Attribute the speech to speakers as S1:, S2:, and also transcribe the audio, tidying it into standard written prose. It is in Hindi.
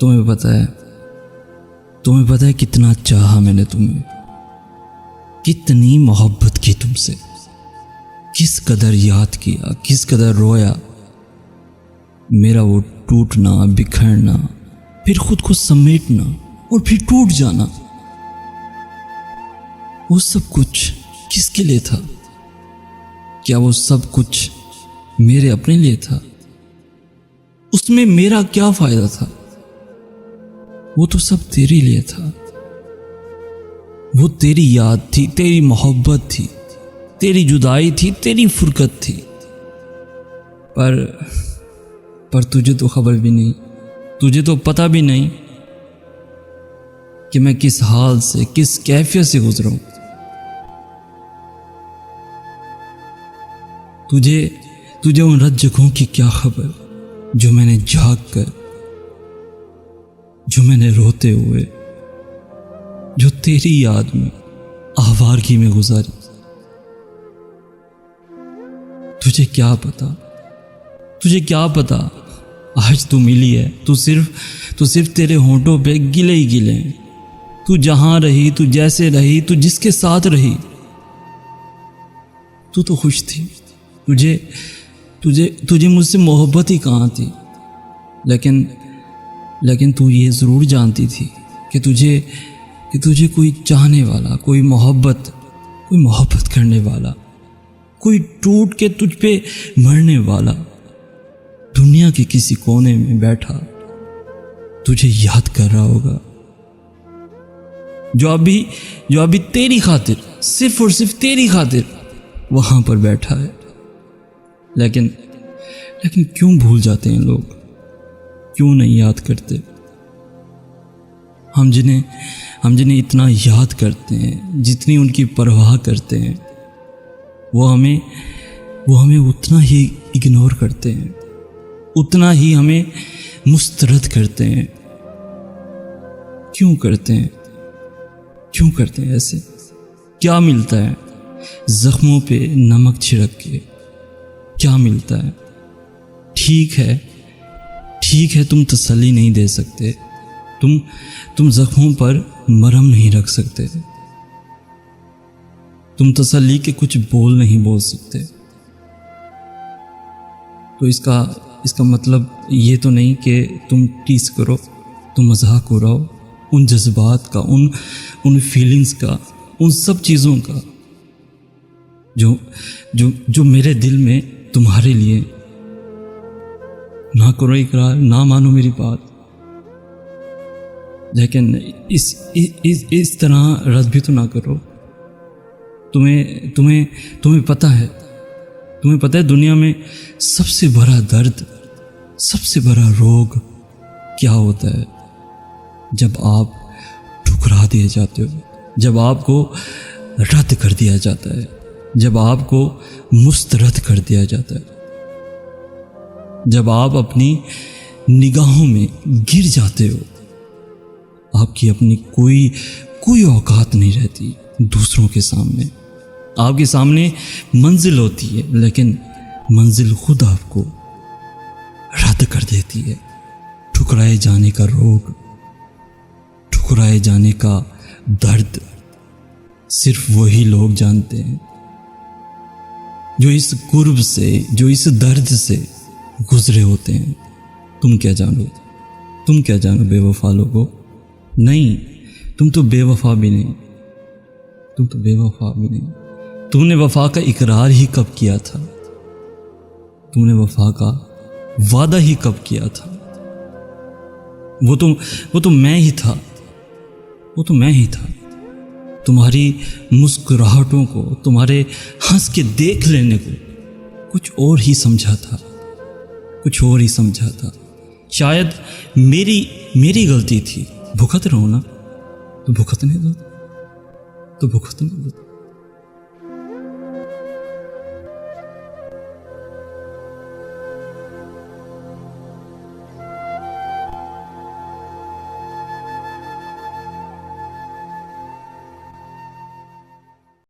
S1: तुम्हें पता है कितना चाहा मैंने तुम्हें, कितनी मोहब्बत की तुमसे, किस कदर याद किया, किस कदर रोया। मेरा वो टूटना, बिखरना, फिर खुद को समेटना और फिर टूट जाना, वो सब कुछ किसके लिए था? क्या वो सब कुछ मेरे अपने लिए था? उसमें मेरा क्या फायदा था? वो तो सब तेरे लिए था। वो तेरी याद थी, तेरी मोहब्बत थी, तेरी जुदाई थी, तेरी फुरकत थी। पर तुझे तो खबर भी नहीं, तुझे तो पता भी नहीं कि मैं किस हाल से, किस कैफियत से गुजरा हूं। तुझे उन रात जगहों की क्या खबर जो मैंने जाग कर, जो मैंने रोते हुए, जो तेरी याद में आवारगी में गुजारी। तुझे क्या पता आज तू मिली है, तू सिर्फ तेरे होंठों पे गिले ही गिले हैं। तू जहां रही, तू जैसे रही, तू जिसके साथ रही, तू तो खुश थी। तुझे मुझसे मोहब्बत ही कहाँ थी। लेकिन तू ये ज़रूर जानती थी कि तुझे कोई चाहने वाला, कोई मोहब्बत करने वाला, कोई टूट के तुझ पे मरने वाला दुनिया के किसी कोने में बैठा तुझे याद कर रहा होगा, जो अभी तेरी खातिर, सिर्फ और सिर्फ तेरी खातिर वहां पर बैठा है। लेकिन क्यों भूल जाते हैं लोग? क्यों नहीं याद करते? हम जिन्हें इतना याद करते हैं, जितनी उनकी परवाह करते हैं, वो हमें उतना ही इग्नोर करते हैं, उतना ही हमें मुस्तरद करते हैं। क्यों करते हैं ऐसे? क्या मिलता है जख्मों पे नमक छिड़क के? क्या मिलता है? ठीक है, तुम तसल्ली नहीं दे सकते, तुम जख्मों पर मरहम नहीं रख सकते, तुम तसल्ली के कुछ बोल नहीं बोल सकते। तो इसका मतलब ये तो नहीं कि तुम टीस करो, तुम मजाक उड़ाओ उन जज्बात का, उन फीलिंग्स का, उन सब चीज़ों का जो मेरे दिल में तुम्हारे लिए। ना करो इकरार, ना मानो मेरी बात, लेकिन इस तरह रद्द भी तो ना करो। तुम्हें पता है दुनिया में सबसे बड़ा दर्द, सबसे बड़ा रोग क्या होता है? जब आप ठुकरा दिए जाते हो, जब आपको रद्द कर दिया जाता है, जब आपको मुस्तरद कर दिया जाता है, जब आप अपनी निगाहों में गिर जाते हो। आपकी अपनी कोई औकात नहीं रहती दूसरों के सामने। आपके सामने मंजिल होती है, लेकिन मंजिल खुद आपको रद्द कर देती है। ठुकराए जाने का रोग, ठुकराए जाने का दर्द सिर्फ वही लोग जानते हैं जो इस कुर्ब से, जो इस दर्द से गुजरे होते हैं। तुम क्या जानो बेवफा लोगों? नहीं, तुम तो बेवफा भी नहीं। तुमने वफा का इकरार ही कब किया था? तुमने वफा का वादा ही कब किया था? वो तो मैं ही था। तुम्हारी मुस्कुराहटों को, तुम्हारे हंस के देख लेने को कुछ और ही समझा था। शायद मेरी गलती थी। भुगत रहो ना, तो भुगतने दो।